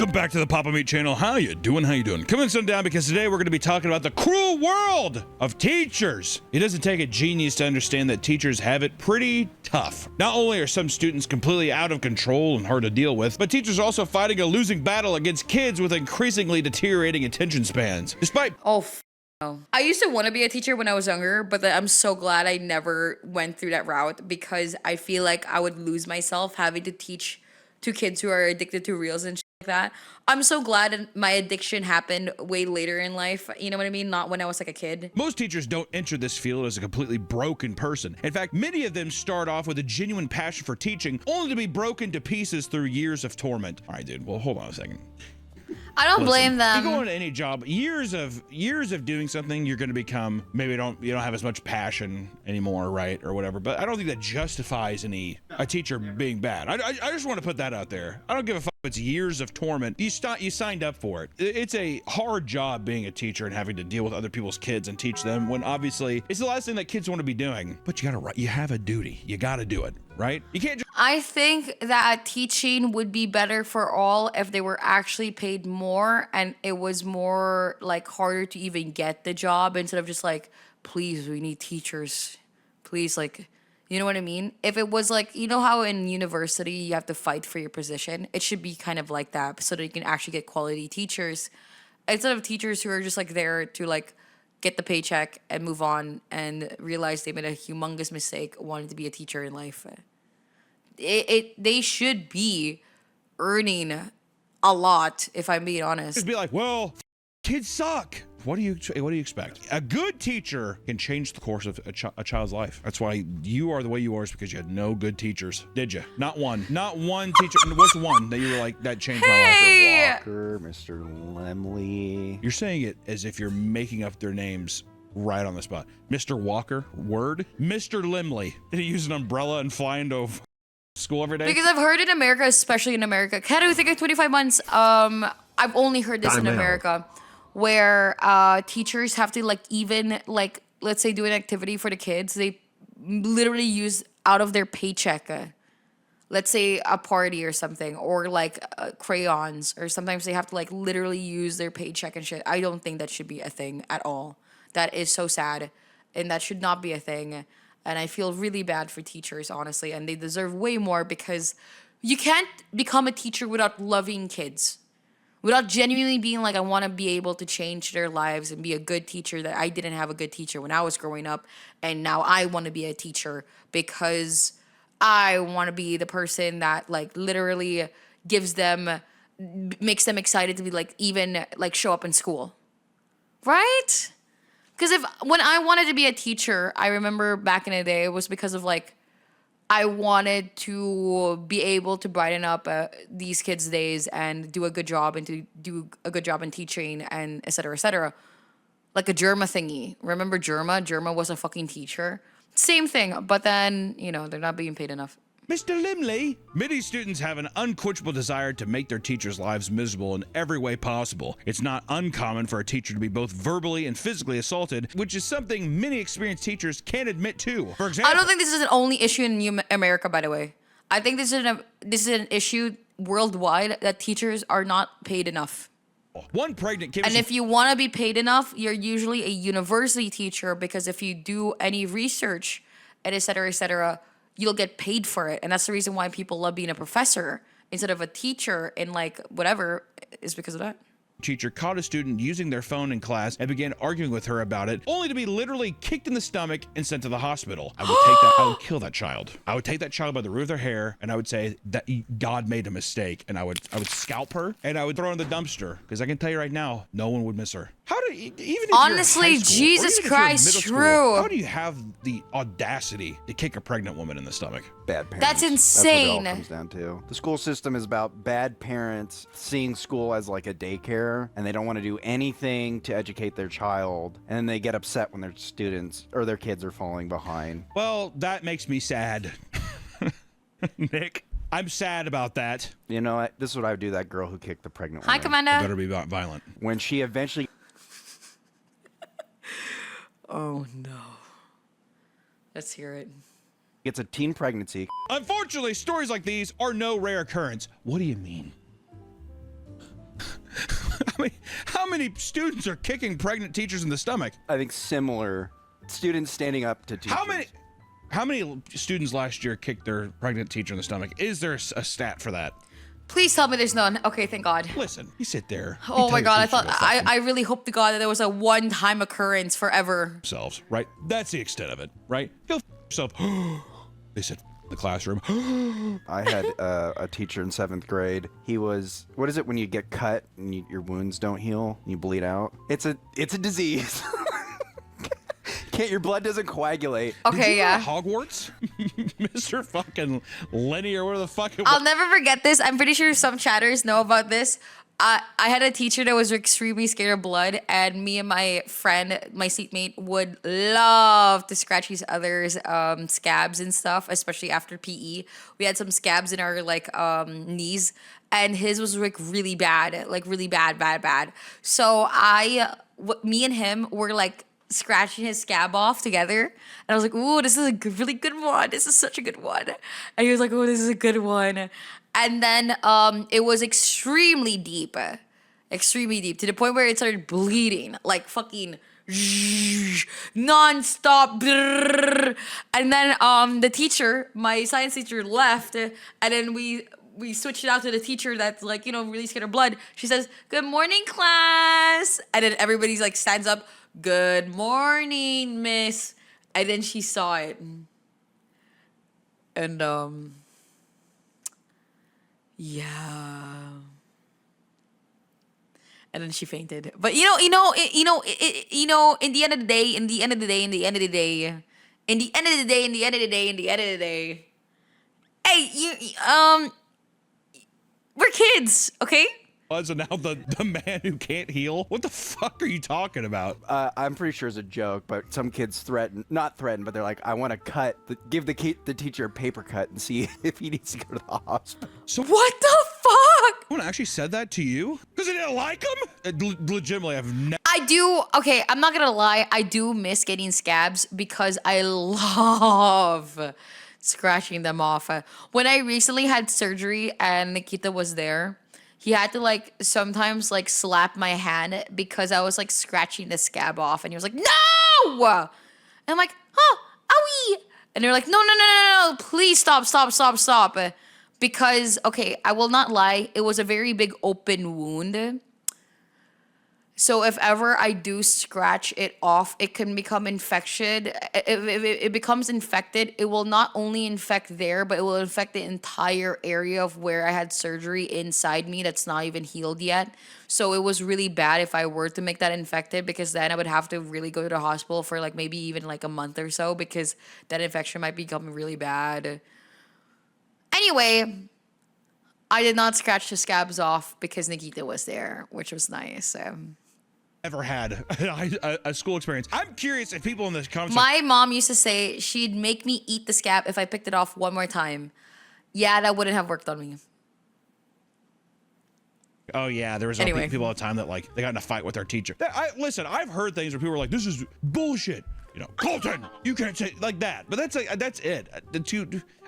Welcome back to the Papa Meat channel. How you doing? How you doing? Come and sit down because today we're going to be talking about the cruel world of teachers. It doesn't take a genius to understand that teachers have it pretty tough. Not only are some students completely out of control and hard to deal with, but teachers are also fighting a losing battle against kids with increasingly deteriorating attention spans. Despite No. I used to want to be a teacher when I was younger, but I'm so glad I never went through that route because I feel like I would lose myself having to teach to kids who are addicted to reels and shit like that. I'm so glad my addiction happened way later in life. You know what I mean? Not when I was like a kid. most teachers don't enter this field as a completely broken person. In fact, many of them start off with a genuine passion for teaching, only to be broken to pieces through years of torment. All right, dude. Well, hold on a second. I don't blame them. You go into any job, years of doing something, you're going to become maybe you don't have as much passion anymore, right, or whatever. But I don't think that justifies a teacher being bad. I just want to put that out there. I don't give a fuck if it's years of torment. You signed up for it. It's a hard job being a teacher and having to deal with other people's kids and teach them when obviously it's the last thing that kids want to be doing. But you have a duty. You got to do it, right? You can't just I think that teaching would be better for all if they were actually paid more and it was more like harder to even get the job instead of just like, please, we need teachers. Please, like, you know what I mean? If it was like, you know how in university you have to fight for your position? It should be kind of like that so that you can actually get quality teachers instead of teachers who are just like there to like get the paycheck and move on and realize they made a humongous mistake wanting to be a teacher in life. They should be earning a lot, if I'm being honest. just be like, well, kids suck. What do you expect? A good teacher can change the course of a child's life. That's why you are the way you are, is because you had no good teachers, did you? Not one teacher. What's one that you were like, that changed my life? Hey! Walker, Mr. Lemley. You're saying it as if you're making up their names right on the spot. Mr. Walker, word. Mr. Limley, did he use an umbrella and fly into school every day? Because I've heard in America, especially in America, can I think of 25 months? I've only heard this in America, where teachers have to like even like, let's say do an activity for the kids, they literally use out of their paycheck. Let's say a party or something, or like crayons, or sometimes they have to like literally use their paycheck and shit. I don't think that should be a thing at all. That is so sad, and that should not be a thing. And I feel really bad for teachers, honestly, and they deserve way more because you can't become a teacher without loving kids, without genuinely being like, I want to be able to change their lives and be a good teacher. That I didn't have a good teacher when I was growing up, and now I want to be a teacher because I want to be the person that like literally makes them excited to be like even like show up in school, right? Because when I wanted to be a teacher, I remember back in the day, it was because of like, I wanted to be able to brighten up these kids' days and do a good job and to do a good job in teaching and et cetera, et cetera. Like a Germa thingy. Remember Germa? Germa was a fucking teacher. Same thing, but then, you know, they're not being paid enough. Mr. Limley. Many students have an unquenchable desire to make their teachers' lives miserable in every way possible. It's not uncommon for a teacher to be both verbally and physically assaulted, which is something many experienced teachers can't admit to. For example, I don't think this is an only issue in America, by the way. I think this is an issue worldwide that teachers are not paid enough. one pregnant kid. And if you want to be paid enough, you're usually a university teacher because if you do any research, and et cetera, you'll get paid for it. And that's the reason why people love being a professor instead of a teacher in like whatever, is because of that. Teacher caught a student using their phone in class and began arguing with her about it, only to be literally kicked in the stomach and sent to the hospital. I would kill that child. I would take that child by the root of their hair and I would say that God made a mistake, and I would scalp her and I would throw her in the dumpster, because I can tell you right now, no one would miss her. How do even if honestly, you're in high school, Jesus or even if you're in Christ, middle school, true. how do you have the audacity to kick a pregnant woman in the stomach? Bad parents. That's insane. That's what it all comes down to. The school system is about bad parents seeing school as like a daycare, and they don't want to do anything to educate their child, and then they get upset when their students or their kids are falling behind. Well, that makes me sad. Nick, I'm sad about that. You know what? This is what I would do to that girl who kicked the pregnant Hi, woman. Commander. Better be violent. When she eventually Oh no. Let's hear it. gets a teen pregnancy. Unfortunately, stories like these are no rare occurrence. What do you mean? how many students are kicking pregnant teachers in the stomach? I think similar. Students standing up to teachers. How many students last year kicked their pregnant teacher in the stomach? Is there a stat for that? Please tell me there's none. Okay, thank God. Listen, you sit there. Oh my God, I really hope to God that there was a one-time occurrence forever. Themselves, right? That's the extent of it, right? Go yourself. They said the classroom. I had a teacher in 7th grade. He was, what is it when you get cut and your wounds don't heal and you bleed out? It's a disease. Your blood doesn't coagulate. Okay, yeah. Hogwarts, Mr. fucking Lenny or whatever the fuck. I'll never forget this. I'm pretty sure some chatters know about this. I had a teacher that was extremely scared of blood, and me and my friend, my seatmate, would love to scratch each other's scabs and stuff, especially after PE. We had some scabs in our knees, and his was like really bad, bad. So me and him were like scratching his scab off together, and I was like, "Ooh, this is a really good one. This is such a good one." And he was like, "Oh, this is a good one." And then it was extremely deep to the point where it started bleeding, like fucking non-stop. And then the teacher, my science teacher, left, and then we switched it out to the teacher that's like, really scared of blood. She says, "Good morning, class," and then everybody's like stands up. "Good morning, miss." And then she saw it. And, yeah. And then she fainted. But, in the end of the day, hey, we're kids, okay? So now the man who can't heal? What the fuck are you talking about? I'm pretty sure it's a joke, but some kids not threaten, but they're like, "I want to give the teacher a paper cut and see if he needs to go to the hospital." So what the fuck? Someone actually said that to you? Because they didn't like him? Legitimately, I've never. I do. Okay, I'm not gonna lie. I do miss getting scabs because I love scratching them off. When I recently had surgery and Nikita was there, he had to sometimes slap my hand because I was scratching the scab off, and he was like, "No!" And I'm like, "Huh, owie!" And they're like, No, please stop. Because, okay, I will not lie, it was a very big open wound. So if ever I do scratch it off, it can become infected. If it becomes infected, it will not only infect there, but it will infect the entire area of where I had surgery inside me that's not even healed yet. So it was really bad if I were to make that infected, because then I would have to really go to the hospital for maybe even a month or so, because that infection might become really bad. Anyway, I did not scratch the scabs off because Nikita was there, which was nice. Ever had a school experience. I'm curious if people in this comments. My mom used to say she'd make me eat the scab if I picked it off one more time. Yeah, that wouldn't have worked on me. Oh yeah, there was people all the time that they got in a fight with their teacher. Listen, I've heard things where people were like, "This is bullshit." Colton, you can't say like that. But that's it.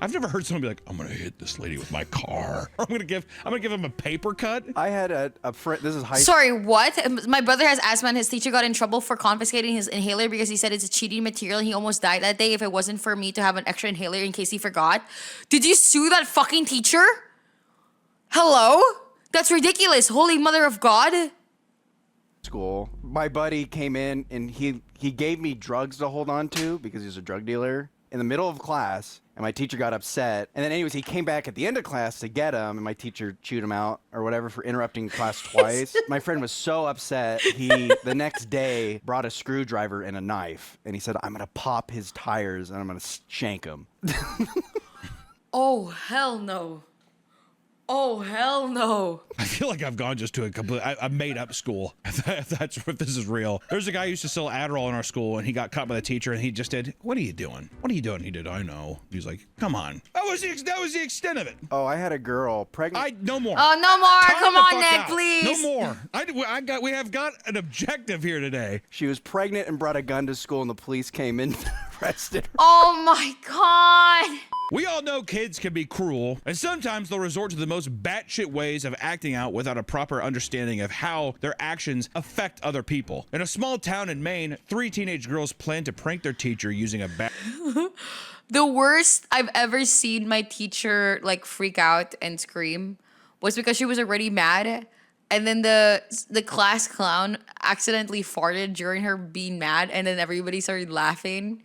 I've never heard someone be like, "I'm gonna hit this lady with my car." Or I'm gonna give him a paper cut. I had a friend. This is high. Sorry, what? My brother has asthma, and his teacher got in trouble for confiscating his inhaler because he said it's a cheating material. And he almost died that day if it wasn't for me to have an extra inhaler in case he forgot. Did you sue that fucking teacher? Hello? That's ridiculous. Holy mother of God. School. My buddy came in and he gave me drugs to hold on to because he was a drug dealer in the middle of class, and my teacher got upset. And then anyways, he came back at the end of class to get him, and my teacher chewed him out or whatever for interrupting class twice. My friend was so upset, he the next day brought a screwdriver and a knife, and he said, "I'm gonna pop his tires and I'm gonna shank him." Oh, hell no. Oh, hell no. I feel like I've gone just to a made up school. If this is real. There's a guy who used to sell Adderall in our school, and he got caught by the teacher, and he just did, "What are you doing? What are you doing?" He did, "I know." He's like, "Come on." That was the extent of it. Oh, I had a girl pregnant. No more. Oh, no more. Time Come the on, fuck Nick, out. please. No more. We have got an objective here today. She was pregnant and brought a gun to school, and the police came in arrested. Oh my god. We all know kids can be cruel, and sometimes they'll resort to the most batshit ways of acting out without a proper understanding of how their actions affect other people. In a small town in Maine, 3 teenage girls plan to prank their teacher using a bat. The worst I've ever seen my teacher like freak out and scream was because she was already mad, and then the class clown accidentally farted during her being mad, and then everybody started laughing.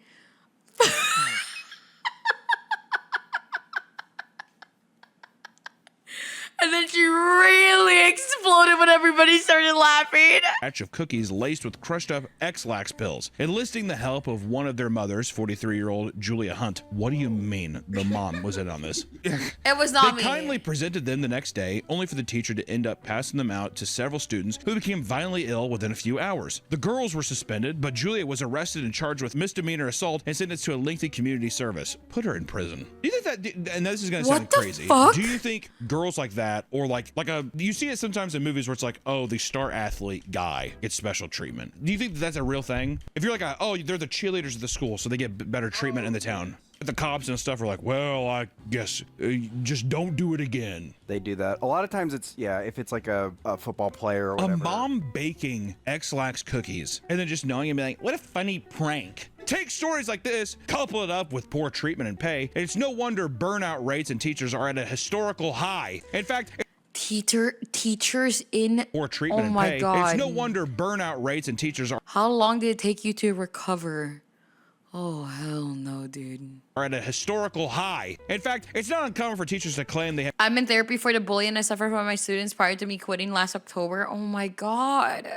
And then she really exploded when everybody started laughing. Batch of cookies laced with crushed up X-Lax pills, enlisting the help of one of their mothers, 43-year-old Julia Hunt. What do you mean the mom was in on this? It was not They me. kindly presented them the next day, only for the teacher to end up passing them out to several students who became violently ill within a few hours. The girls were suspended, but Julia was arrested and charged with misdemeanor assault and sentenced to a lengthy community service. Put her in prison. Do you think that, and this is going to sound What the crazy, fuck? do you think girls like that, or like you see it sometimes in movies where it's like, oh, the star athlete guy gets special treatment. Do you think that's a real thing? If you're like, oh, they're the cheerleaders of the school, so they get better treatment in the town. The cops and stuff are like, well, I guess just don't do it again. They do that. A lot of times it's, yeah, if it's like a football player or whatever. A mom baking X-Lax cookies and then just knowing and being like, what a funny prank. Take stories like this, couple it up with poor treatment and pay, and it's no wonder burnout rates in teachers are at a historical high. In fact, Teachers in poor treatment oh and my pay. god. It's no wonder burnout rates in teachers How long did it take you to recover? Oh hell no, dude. are at a historical high. In fact, it's not uncommon for teachers to claim they have I'm in therapy for the bullying I suffered from my students prior to me quitting last October. Oh my god.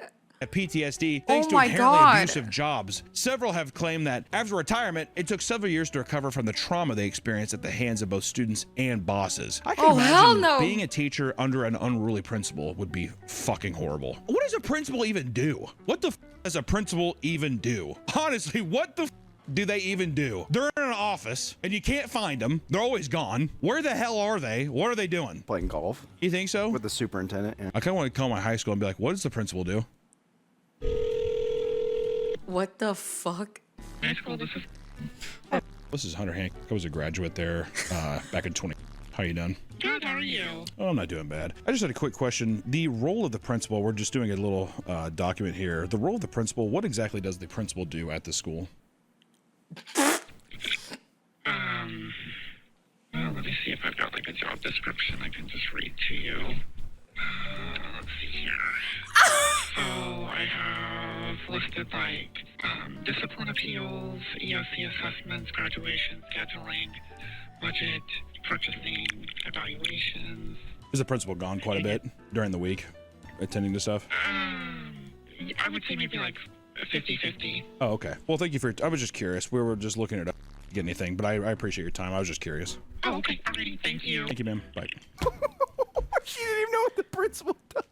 PTSD thanks to my inherently God. abusive jobs. Several have claimed that after retirement, it took several years to recover from the trauma they experienced at the hands of both students and bosses. I can Oh, hell imagine no. being a teacher under an unruly principal would be fucking horrible. What does a principal even do? What the does a principal even do? Honestly, what the do they even do? They're in an office and you can't find them. They're always gone. Where the hell are they? What are they doing? Playing golf You think so? with the superintendent. Yeah. I kind of want to call my high school and be like, what does the principal do? What the fuck? This is Hunter Hank. I was a graduate there back in 20. How you doing? Good, how are you? Oh, I'm not doing bad. I just had a quick question. The role of the principal, we're just doing a little document here. The role of the principal, what exactly does the principal do at the school? Well, let me see if I've got like a job description I can just read to you. Let's see here. So I have listed like discipline appeals, EOC assessments, graduation scheduling, budget, purchasing, evaluations. Is the principal gone quite a bit during the week, attending to stuff? I would say maybe like 50-50. Oh, okay. Well, thank you for. I was just curious. We were just looking it up, get anything, but I appreciate your time. I was just curious. Oh, okay. Alrighty, thank you. Thank you, ma'am. Bye. She didn't even know what the principal does.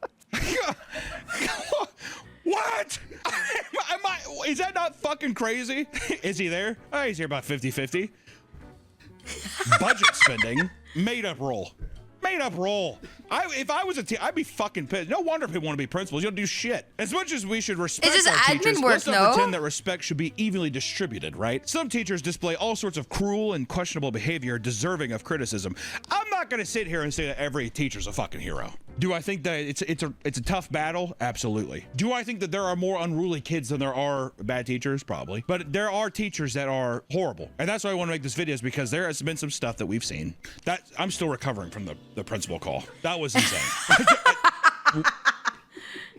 What? Is that not fucking crazy? Is he there? Oh, he's here about 50-50. Budget spending, made up role. Made up role. If I was a teacher, I'd be fucking pissed. No wonder people want to be principals. You don't do shit. As much as we should respect It's just our admin teachers, work, let's not no? pretend that respect should be evenly distributed, right? Some teachers display all sorts of cruel and questionable behavior deserving of criticism. I'm not going to sit here and say that every teacher's a fucking hero. Do I think that it's a tough battle? Absolutely. Do I think that there are more unruly kids than there are bad teachers? Probably. But there are teachers that are horrible. And that's why I want to make this video, is because there has been some stuff that we've seen that I'm still recovering from the principal call. That was insane.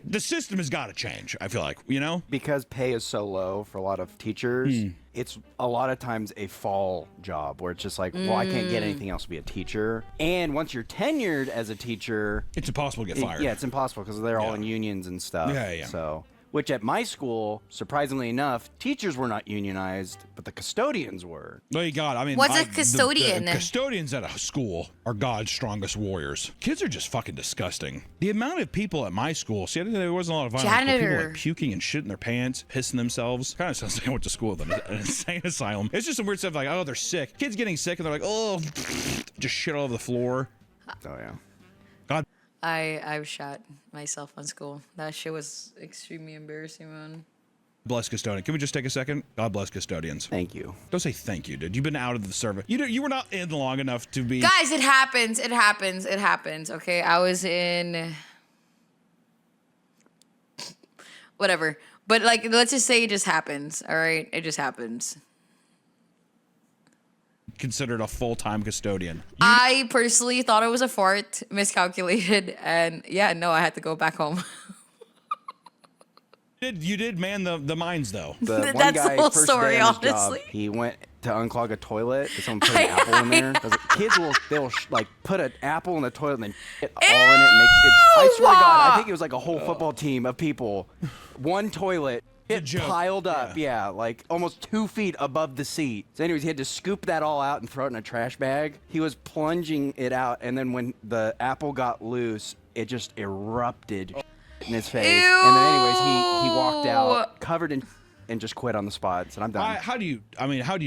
The system has got to change, I feel like, you know? Because pay is so low for a lot of teachers, it's a lot of times a fall job where it's just like, well, I can't get anything else to be a teacher. And once you're tenured as a teacher, It's impossible to get fired. yeah, it's impossible because they're all Yeah. in unions and stuff. Yeah, yeah. So, which at my school, surprisingly enough, teachers were not unionized, but the custodians were. No, you got. I mean, What's a custodian? The custodians at a school are God's strongest warriors. Kids are just fucking disgusting. The amount of people at my school. See, I didn't, there wasn't a lot of violence. But people Janitor. like puking and shit in their pants, pissing themselves. Kind of sounds like I went to school with them, an insane asylum. It's just some weird stuff like, oh, they're sick. Kids getting sick and they're like, oh, just shit all over the floor. Oh yeah. I've shot myself on school. That shit was extremely embarrassing, man. Bless custodian. Can we just take a second? God bless custodians. Thank you. Don't say thank you, dude. You've been out of the service. You were not in long enough to be. Guys, it happens. It happens. It happens. Okay, I was in whatever, but like, let's just say it just happens. All right, it just happens. Considered a full-time custodian. I personally thought it was a fart, miscalculated, and yeah, no, I had to go back home. You did man the mines though. The one That's the guy, whole first story, day on his honestly. job, he went to unclog a toilet. And someone put an apple in there. Kids they'll like put an apple in the toilet and then shit all in it. And make it. I swear to God, I think it was like a whole football team of people. One toilet. It piled up, yeah, like almost 2 feet above the seat. So anyways, he had to scoop that all out and throw it in a trash bag. He was plunging it out, and then when the apple got loose, it just erupted in his face. Ew. And then anyways, he walked out covered in and just quit on the spot. So I'm done. How do you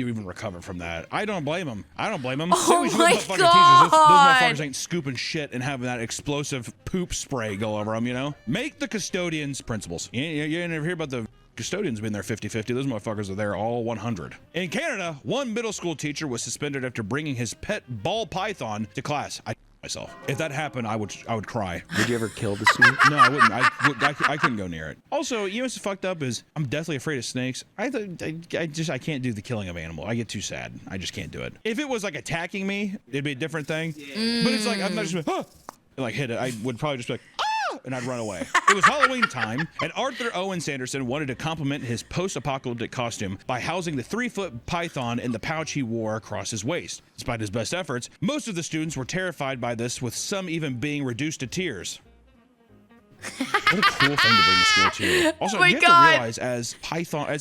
even recover from that? I don't blame him. Oh Those my motherfucking God. teachers, those motherfuckers ain't scooping shit and having that explosive poop spray go over them, you know? Make the custodians principals. You never hear about the custodians being there 50-50. Those motherfuckers are there all 100. In Canada, one middle school teacher was suspended after bringing his pet ball python to class. I myself. If that happened, I would cry. Did you ever kill the snake? No, I wouldn't. I couldn't go near it. Also, you know what's fucked up is I'm deathly afraid of snakes. I can't do the killing of animal. I get too sad. I just can't do it. If it was like attacking me, it'd be a different thing. But it's like I'm not just like hit it. I would probably just be like, and I'd run away. It was Halloween time, and Arthur Owen Sanderson wanted to compliment his post-apocalyptic costume by housing the 3-foot python in the pouch he wore across his waist. Despite his best efforts, most of the students were terrified by this, with some even being reduced to tears. What a cool thing to bring to school too. Also, you have to realize, as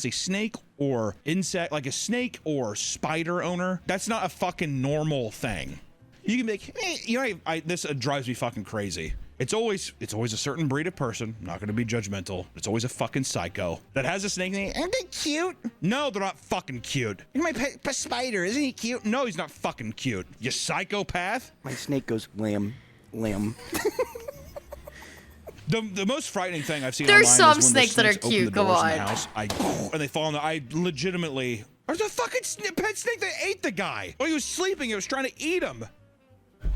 a snake or insect, like a snake or spider owner, that's not a fucking normal thing. You can be like, hey, this drives me fucking crazy. It's always a certain breed of person. I'm not going to be judgmental. It's always a fucking psycho that has a snake and aren't they cute? No, they're not fucking cute. My pet spider, isn't he cute? No, he's not fucking cute. You psychopath. My snake goes lamb. The most frightening thing I've seen There's online some is when snakes the that are snakes open cute. the Come doors in on. the house, and they fall in the. I legitimately. There's a fucking pet snake that ate the guy while he was sleeping. It was trying to eat him.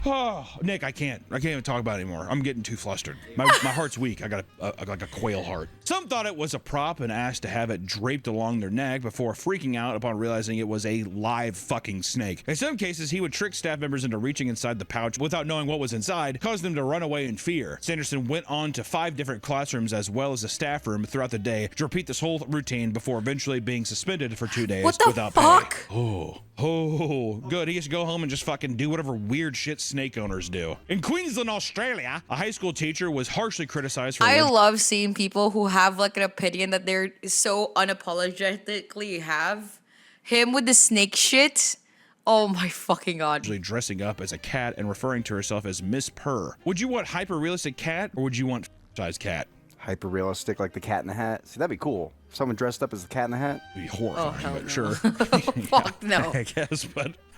Oh, Nick, I can't even talk about it anymore. I'm getting too flustered. My heart's weak. I got like a quail heart. Some thought it was a prop and asked to have it draped along their neck before freaking out upon realizing it was a live fucking snake. In some cases, he would trick staff members into reaching inside the pouch without knowing what was inside, causing them to run away in fear. Sanderson went on to 5 different classrooms as well as a staff room throughout the day to repeat this whole routine before eventually being suspended for 2 days without fuck? pay. Oh, good. He gets to go home and just fucking do whatever weird shit snake owners do. In Queensland, Australia, a high school teacher was harshly criticized for... I love seeing people who have like an opinion that they're so unapologetically have. Him with the snake shit. Oh my fucking God. Dressing up as a cat and referring to herself as Miss Purr. Would you want hyper-realistic cat or would you want size cat? Hyper realistic, like the Cat in the Hat. See, that'd be cool. If someone dressed up as the Cat in the Hat. It'd be horrifying, but no. sure. Fuck no. I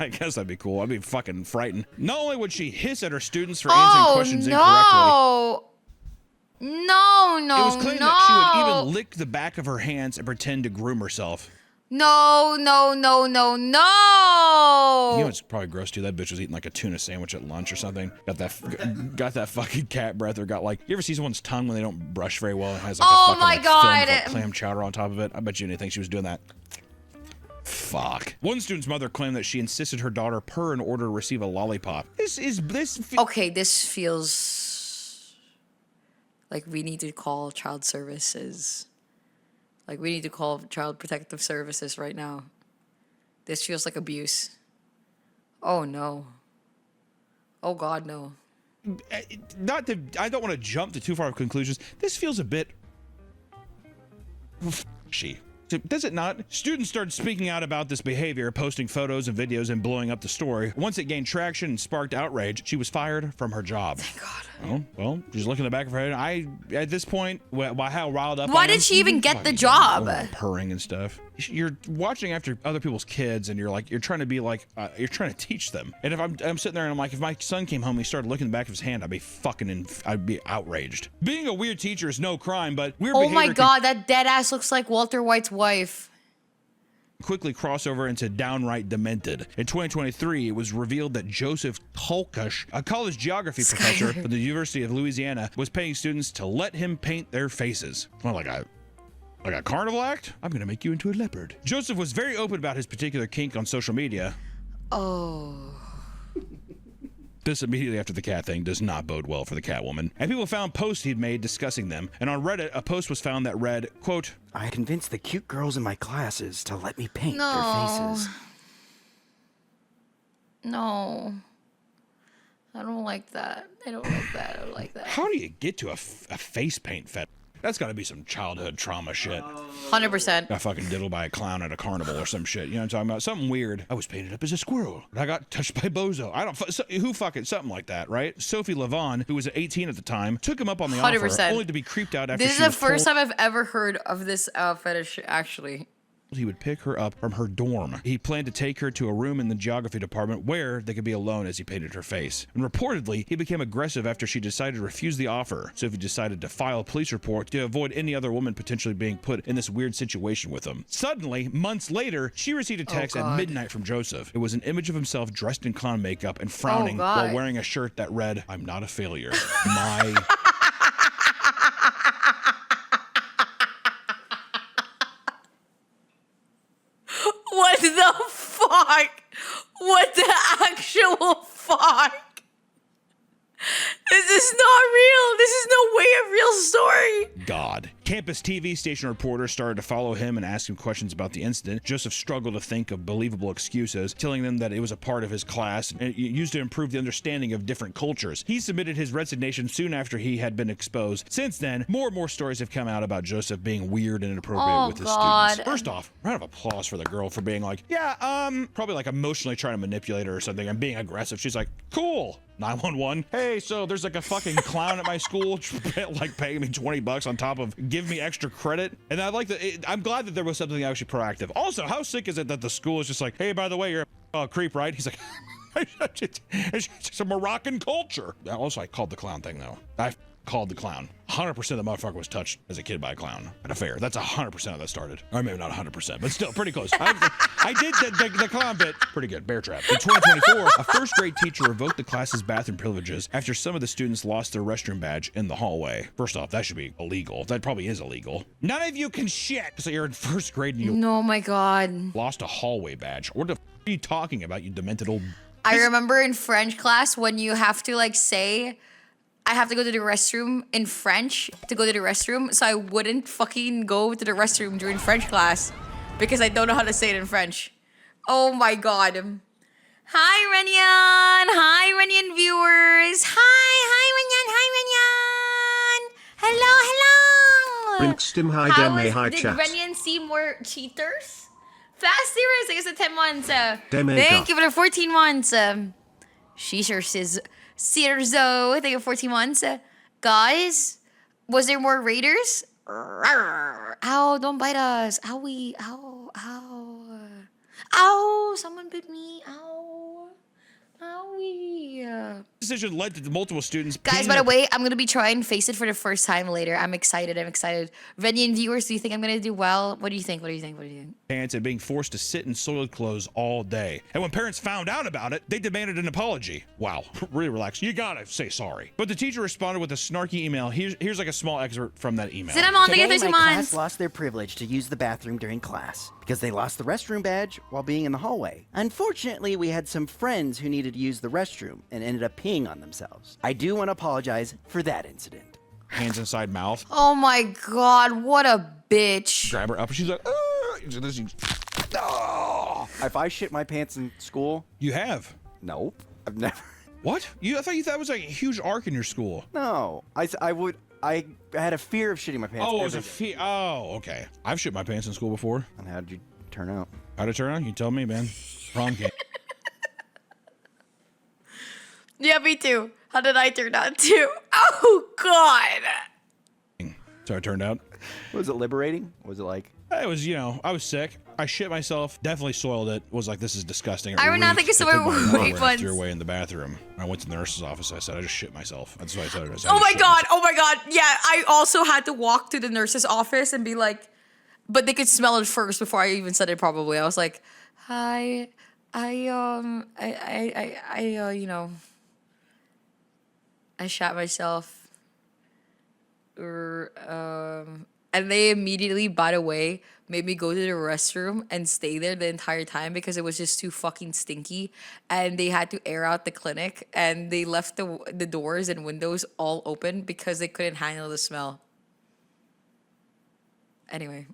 guess that'd be cool. I'd be fucking frightened. Not only would she hiss at her students for answering questions incorrectly. No, it was claimed that she would even lick the back of her hands and pretend to groom herself. No. You know it's probably gross too. That bitch was eating like a tuna sandwich at lunch or something. Got that fucking cat breath, or got like, you ever see someone's tongue when they don't brush very well and has like a fucking like, film of like clam chowder on top of it? I bet you didn't think she was doing that. Fuck. One student's mother claimed that she insisted her daughter purr in order to receive a lollipop. Okay, this feels like we need to call child services. Like, we need to call Child Protective Services right now. This feels like abuse. Oh, no. Oh, God, no. I don't want to jump to too far of conclusions. This feels a bit... fishy. Does it not? Students started speaking out about this behavior, posting photos and videos and blowing up the story. Once it gained traction and sparked outrage, she was fired from her job. Thank God. Oh, well, she's looking in the back of her head. At this point, by how riled up Why I am, did she even get the fucking job? Purring and stuff. You're watching after other people's kids, and you're trying to be like, you're trying to teach them. And if I'm sitting there and I'm like, if my son came home and he started looking in the back of his hand, I'd be outraged. Being a weird teacher is no crime, but weird Oh behavior my can god, that dead ass looks like Walter White's wife. quickly cross over into downright demented. In 2023, it was revealed that Joseph Tolkush, a college geography professor from the University of Louisiana, was paying students to let him paint their faces. Well, like a carnival act? I'm gonna make you into a leopard. Joseph was very open about his particular kink on social media. Oh. This immediately after the cat thing does not bode well for the Catwoman. And people found posts he'd made discussing them. And on Reddit, a post was found that read, quote, I convinced the cute girls in my classes to let me paint their No. faces. No. I don't like that. I don't like that. I don't like that. how do you get to a face paint fetish? That's gotta be some childhood trauma shit. 100%. Got fucking diddled by a clown at a carnival or some shit. You know what I'm talking about? Something weird. I was painted up as a squirrel. I got touched by Bozo. Who fucking something like that, right? Sophie Lavon, who was 18 at the time, took him up on the 100%. offer, only to be creeped out after This she is the was first told time I've ever heard of this fetish, actually. he would pick her up from her dorm. He planned to take her to a room in the geography department where they could be alone as he painted her face. And reportedly, he became aggressive after she decided to refuse the offer. Sophie decided to file a police report to avoid any other woman potentially being put in this weird situation with him. Suddenly, months later, she received a text at midnight from Joseph. It was an image of himself dressed in clown makeup and frowning while wearing a shirt that read, I'm not a failure. My... What the fuck? What the actual fuck? This is not real. This is no way a real story. God. Campus TV station reporters started to follow him and ask him questions about the incident. Joseph struggled to think of believable excuses, telling them that it was a part of his class and used to improve the understanding of different cultures. He submitted his resignation soon after he had been exposed. Since then, more and more stories have come out about Joseph being weird and inappropriate with his students. First off, round of applause for the girl for being like, probably like emotionally trying to manipulate her or something and being aggressive. She's like, cool. 911. Hey, so there's like a fucking clown at my school, like paying me $20 on top of give me extra credit. And I like that. I'm glad that there was something actually proactive. Also, how sick is it that the school is just like, hey, by the way, you're a creep, right? He's like, it's a Moroccan culture. Also, I called the clown thing though. I called the clown. 100% the motherfucker was touched as a kid by a clown at a fair. That's 100% how that started. Or maybe not 100%, but still pretty close. I did the clown bit pretty good. Bear trap. In 2024, a first grade teacher revoked the class's bathroom privileges after some of the students lost their restroom badge in the hallway. First off, that should be illegal. That probably is illegal. None of you can shit. So you're in first grade and you No, my God. lost a hallway badge. What the f are you talking about, you demented old... I remember in French class when you have to like say, I have to go to the restroom in French to go to the restroom. So I wouldn't fucking go to the restroom during French class because I don't know how to say it in French. Oh my God. Hi, Renyan. Hi, Renyan viewers. Hi, Renyan. Hello. Brinkstim, hi, How Deme, is- hi, did chat. Renyan see more cheaters? Fast Zeros, thank you for 10 months. Deme Thank got. you for the 14 months. She sure says, Sirzo, thank you for 14 months. Guys, was there more raiders? Ow, don't bite us. Owie, ow, ow. Ow, someone bit me. Ow. Owie. Decision led to multiple students... Guys, peeing by the their way, I'm going to be trying Face It for the first time later. I'm excited. Renyan viewers, do you think I'm going to do well? What do you think? pants and being forced to sit in soiled clothes all day. And when parents found out about it, they demanded an apology. Wow, really relaxed. You gotta say sorry. But the teacher responded with a snarky email. Here's like a small excerpt from that email. Cinnamon, thank you Today, for 2 my class months. lost their privilege to use the bathroom during class because they lost the restroom badge while being in the hallway. Unfortunately, we had some friends who needed to use the restroom and ended up peeing on themselves. I do want to apologize for that incident. Hands inside mouth. Oh my God, what a bitch. Grab her up and she's like, If I shit my pants in school, You have? nope, I've never. What? I thought you thought it was like a huge arc in your school. No, I had a fear of shitting my pants. Oh, it was a every day. Oh, okay. I've shit my pants in school before. And how did you turn out? How'd it turn out? You tell me, man. Prom game. Yeah, me too. How did I turn out too? Oh God. So it turned out. Was it liberating? Was it like? It was, you know, I was sick. I shit myself. Definitely soiled it. Was like, this is disgusting. It I would not think reeked. it's I took my so underwear wait and once. threw away in the bathroom. I went to the nurse's office. I said, I just shit myself. That's what I said. Oh my God. Oh my God. Yeah, I also had to walk to the nurse's office and be like, but they could smell it first before I even said it. Probably. I was like, hi, you know, I shot myself. And they immediately, by the way, made me go to the restroom and stay there the entire time because it was just too fucking stinky. And they had to air out the clinic, and they left the doors and windows all open because they couldn't handle the smell. Anyway.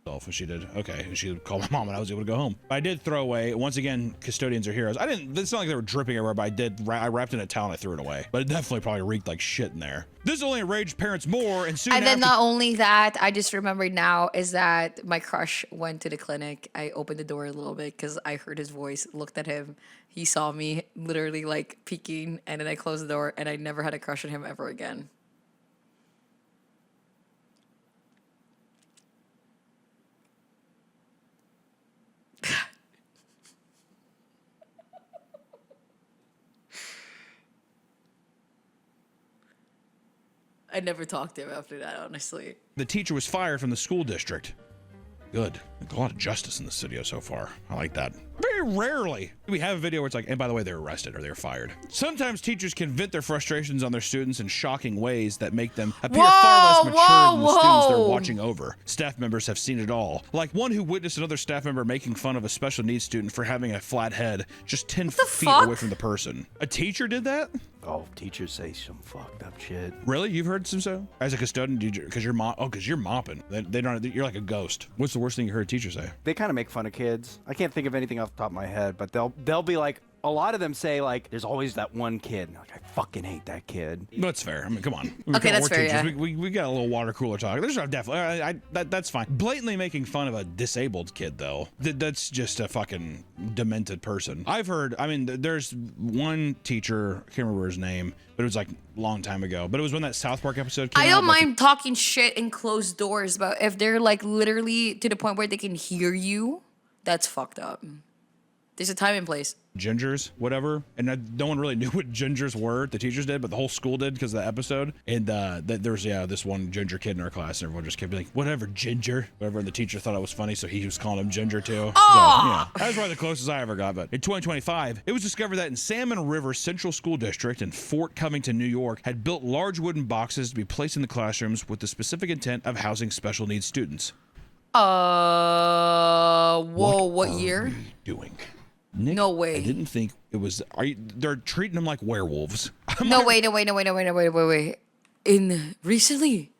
And she did. Okay. And she called my mom and I was able to go home. I did throw away. Once again, custodians are heroes. It's not like they were dripping everywhere, but I wrapped it in a towel and I threw it away. But it definitely probably reeked like shit in there. This only enraged parents more, and soon And then after, not only that, I just remembered now is that my crush went to the clinic. I opened the door a little bit because I heard his voice, looked at him. He saw me literally like peeking, and then I closed the door, and I never had a crush on him ever again. I never talked to him after that, honestly. the teacher was fired from the school district. Good. A lot of justice in this video so far. I like that. Very rarely do we have a video where it's like, and by the way, they're arrested or they're fired. Sometimes teachers can vent their frustrations on their students in shocking ways that make them appear far less mature than the students they're watching over. Staff members have seen it all. Like one who witnessed another staff member making fun of a special needs student for having a flat head just 10 feet away from the person. A teacher did that? Oh, teachers say some fucked up shit. Really? You've heard some so? As a custodian, because you're mopping. They don't. You're like a ghost. What's the worst thing you heard a teacher say? They kind of make fun of kids. I can't think of anything off the top of my head, but they'll be like, a lot of them say like, there's always that one kid. And like, I fucking hate that kid. That's fair. I mean, come on. Okay, that's fair. Teachers. Yeah. We got a little water cooler talk. There's definitely. That's fine. Blatantly making fun of a disabled kid though. That's just a fucking demented person. I've heard. I mean, there's one teacher. I can't remember his name, but it was like a long time ago. But it was when that South Park episode came out. I don't mind talking shit in closed doors, but if they're like literally to the point where they can hear you, that's fucked up. There's a time and place. Gingers, whatever, and no one really knew what gingers were. The teachers did, but the whole school did because of the episode. And there was this one ginger kid in our class, and everyone just kept being like, "Whatever, ginger," whatever. And the teacher thought it was funny, so he was calling him ginger too. Oh! So, yeah, that was probably the closest I ever got. But in 2025, it was discovered that in Salmon River Central School District in Fort Covington, New York, had built large wooden boxes to be placed in the classrooms with the specific intent of housing special needs students. Whoa, what year? What are we doing? Nick, No way. I didn't think it was. They're treating them like werewolves. No way. Recently?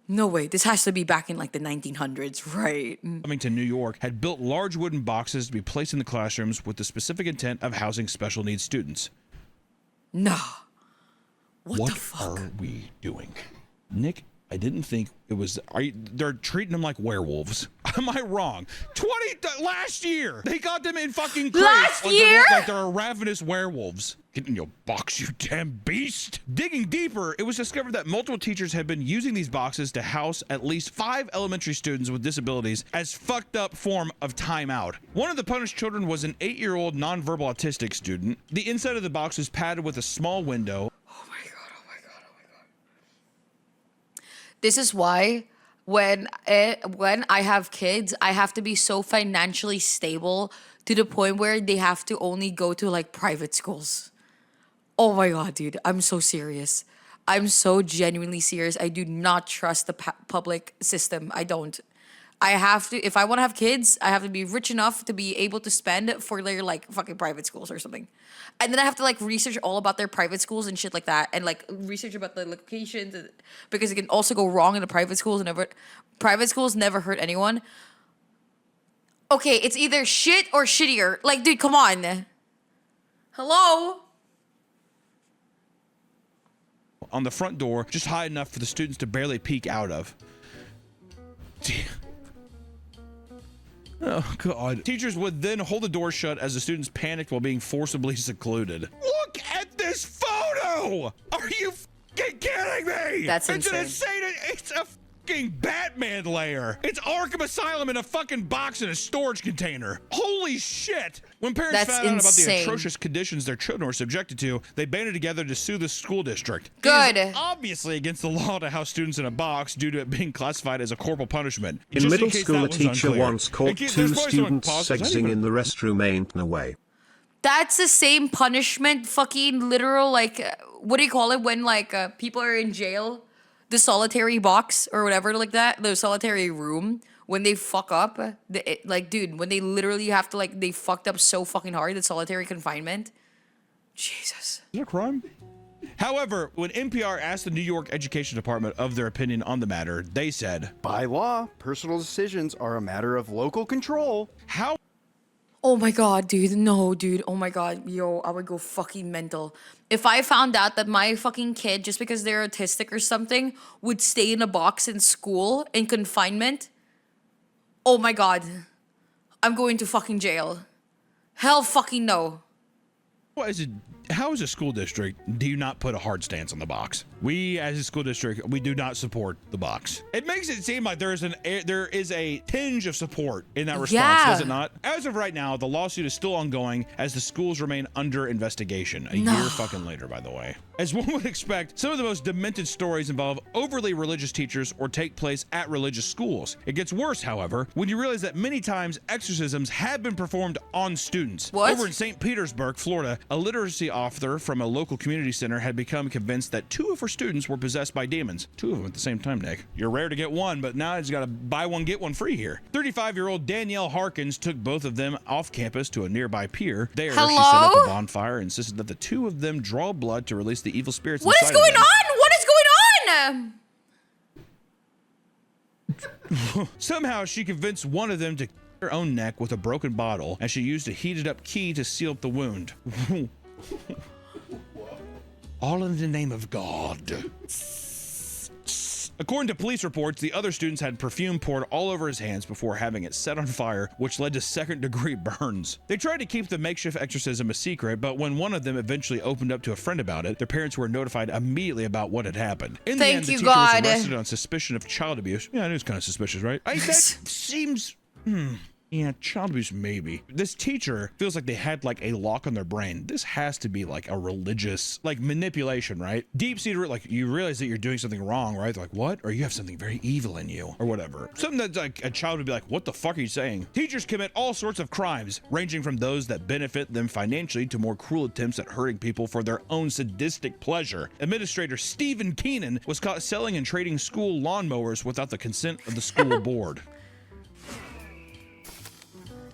No way. This has to be back in like the 1900s, right? Covington, New York, had built large wooden boxes to be placed in the classrooms with the specific intent of housing special needs students. Nah. What the fuck? are we doing? Nick, I didn't think it was. They're treating them like werewolves. Am I wrong? Last year, they got them in fucking crates. Last year? Like they're ravenous werewolves. Get in your box, you damn beast. Digging deeper, it was discovered that multiple teachers had been using these boxes to house at least 5 elementary students with disabilities as fucked up form of timeout. One of the punished children was an 8-year-old nonverbal autistic student. The inside of the box was padded with a small window. Oh my god. This is why when I have kids, I have to be so financially stable to the point where they have to only go to like private schools. Oh my god, dude. I'm so serious. I'm so genuinely serious. I do not trust the public system. I don't. I have to, if I want to have kids, I have to be rich enough to be able to spend for their like fucking private schools or something. And then I have to like research all about their private schools and shit like that. And like research about the locations because it can also go wrong in the private schools. Private schools never hurt anyone. Okay, it's either shit or shittier. Like, dude, come on. Hello? On the front door, just high enough for the students to barely peek out of. Oh, God. Teachers would then hold the door shut as the students panicked while being forcibly secluded. Look at this photo! Are you kidding me? That's it's insane. an insane. It's a fucking Batman lair. It's Arkham Asylum in a fucking box in a storage container. Holy shit. When parents That's found out about the insane. atrocious conditions their children were subjected to, they banded together to sue the school district. Good. It is obviously against the law to house students in a box due to it being classified as a corporal punishment. In Just middle case school, that a was teacher unclear. once caught And two there's probably someone students pauses. I didn't sexing even- in the restroom. Ain't no way. That's the same punishment, fucking literal, like, what do you call it when, like, people are in jail? The solitary box or whatever like that, the solitary room, when they fuck up, like, dude, when they literally have to, like, they fucked up so fucking hard, the solitary confinement. Jesus. Is that a crime? However, when NPR asked the New York Education Department of their opinion on the matter, they said, By law, personal decisions are a matter of local control. how Oh my god, dude. No, dude. Oh my god. Yo, I would go fucking mental. If I found out that my fucking kid, just because they're autistic or something, would stay in a box in school in confinement, oh my god. I'm going to fucking jail. Hell fucking no. how as a school district do you not put a hard stance on the box? We, as a school district, we do not support the box. It makes it seem like there is a tinge of support in that response, Yeah. does it not? As of right now, the lawsuit is still ongoing as the schools remain under investigation. A year fucking later, by the way. As one would expect, some of the most demented stories involve overly religious teachers or take place at religious schools. It gets worse, however, when you realize that many times exorcisms have been performed on students. What? Over in St. Petersburg, Florida, a literacy author from a local community center had become convinced that 2 of her students were possessed by demons. 2 of them at the same time, Nick. You're rare to get one, but now he's got to buy one, get one free here. 35-year-old Danielle Harkins took both of them off campus to a nearby pier. There, she set up Hello? a bonfire and insisted that the 2 of them draw blood to release the evil spirits What is inside of going them. on? What is going on? Somehow, she convinced one of them to her own neck with a broken bottle, and she used a heated up key to seal up the wound. All in the name of God. According to police reports, the other students had perfume poured all over his hands before having it set on fire, which led to second-degree burns. They tried to keep the makeshift exorcism a secret, but when one of them eventually opened up to a friend about it, their parents were notified immediately about what had happened. In the Thank end, the you, teacher God. was arrested on suspicion of child abuse. Yeah, it is kind of suspicious, right? That seems... Yeah, child abuse, maybe. This teacher feels like they had like a lock on their brain. This has to be like a religious, like manipulation, right? Deep-seated, like you realize that you're doing something wrong, right? They're like, what? Or you have something very evil in you, or whatever. Something that like a child would be like, what the fuck are you saying? Teachers commit all sorts of crimes, ranging from those that benefit them financially to more cruel attempts at hurting people for their own sadistic pleasure. Administrator Stephen Keenan was caught selling and trading school lawnmowers without the consent of the school board.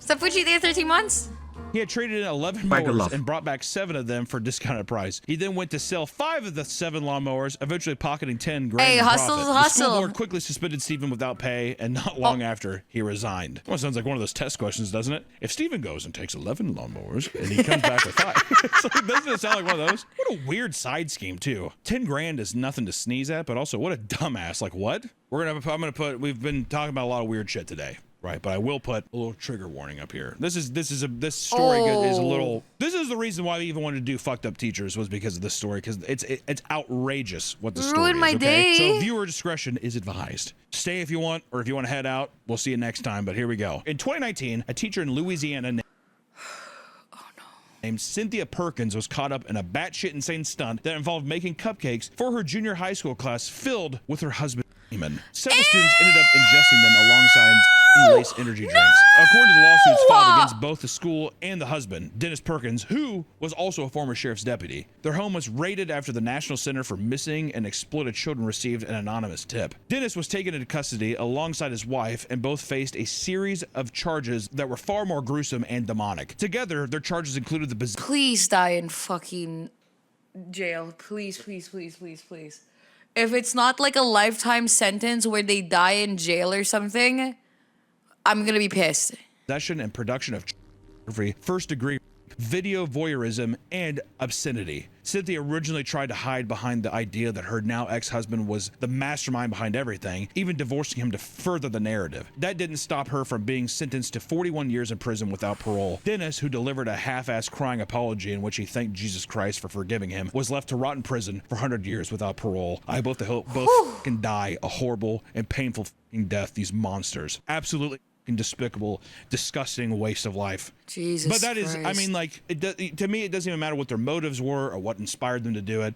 Stop Fuji there 13 months? He had traded in 11 Bag of mowers love. and brought back 7 of them for a discounted price. He then went to sell 5 of the 7 lawnmowers, eventually pocketing 10 grand Hey, in hustle's profit. a The school hustle. board quickly suspended Stephen without pay, and not long after, he resigned. Well, sounds like one of those test questions, doesn't it? If Stephen goes and takes 11 lawnmowers, and he comes back with 5, it's like, doesn't it sound like one of those? What a weird side scheme, too. 10 grand is nothing to sneeze at, but also what a dumbass. Like, what? We've been talking about a lot of weird shit today. Right, but I will put a little trigger warning up here. This story is a little. This is the reason why we even wanted to do fucked up teachers was because of this story, because it's outrageous what the story Ruined is. my Okay, day. so viewer discretion is advised. Stay if you want, or if you want to head out, we'll see you next time. But here we go. In 2019, a teacher in Louisiana named Cynthia Perkins was caught up in a batshit insane stunt that involved making cupcakes for her junior high school class filled with her husband's semen. Several students ended up ingesting them alongside lace energy drinks. According to the lawsuits filed against both the school and the husband, Dennis Perkins, who was also a former sheriff's deputy. Their home was raided after the National Center for Missing and Exploited Children received an anonymous tip. Dennis was taken into custody alongside his wife, and both faced a series of charges that were far more gruesome and demonic. Together, their charges included the Please die in fucking jail. Please, please, please, please, please. If it's not like a lifetime sentence where they die in jail or something, I'm gonna be pissed. possession and production of first-degree video voyeurism, and obscenity. Cynthia originally tried to hide behind the idea that her now ex-husband was the mastermind behind everything, even divorcing him to further the narrative. That didn't stop her from being sentenced to 41 years in prison without parole. Dennis, who delivered a half-assed crying apology in which he thanked Jesus Christ for forgiving him, was left to rot in prison for 100 years without parole. I hope they both can die a horrible and painful death, these monsters. Absolutely despicable, disgusting waste of life. Jesus But that is, Christ. I mean, like, to me, it doesn't even matter what their motives were or what inspired them to do it.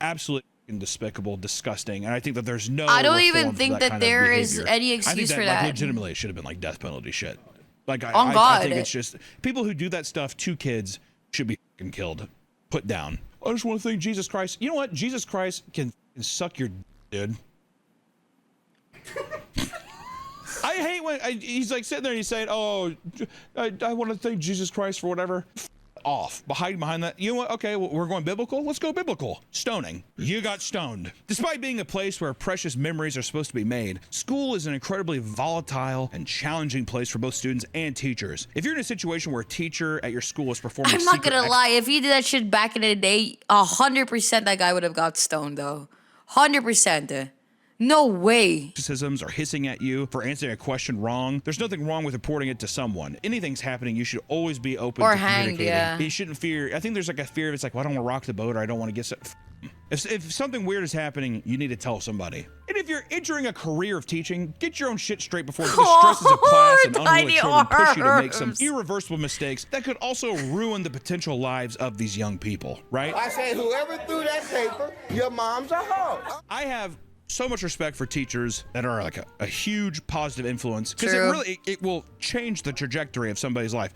Absolutely despicable, disgusting, and I think that there's no. I don't reform even for think that that kind there of is behavior. any I excuse think for that. that. Like, legitimately, it should have been like death penalty shit. Like, On I God. think it's just people who do that stuff to kids should be fucking killed, put down. I just want to thank Jesus Christ. You know what? Jesus Christ can suck your dude. I hate when he's like sitting there and he's saying, "Oh, I want to thank Jesus Christ for whatever." Off behind that. You know what? Okay, well, we're going biblical. Let's go biblical. Stoning. You got stoned. Despite being a place where precious memories are supposed to be made, school is an incredibly volatile and challenging place for both students and teachers. If you're in a situation where a teacher at your school is performing, I'm not gonna lie. If he did that shit back in the day, 100% that guy would have got stoned though. 100%. No way. Criticisms or hissing at you for answering a question wrong, there's nothing wrong with reporting it to someone. Anything's happening, you should always be open Or to hanged, communicating. yeah. You shouldn't fear. I think there's like a fear of it's like, well, I don't want to rock the boat or I don't want to get. If something weird is happening, you need to tell somebody. And if you're entering a career of teaching, get your own shit straight before the stresses of class and unruly tiny children push you to make some arms. irreversible mistakes that could also ruin the potential lives of these young people, right? I say, whoever threw that paper, your mom's a hoe. I have so much respect for teachers that are like a huge positive influence because it True. really it will change the trajectory of somebody's life.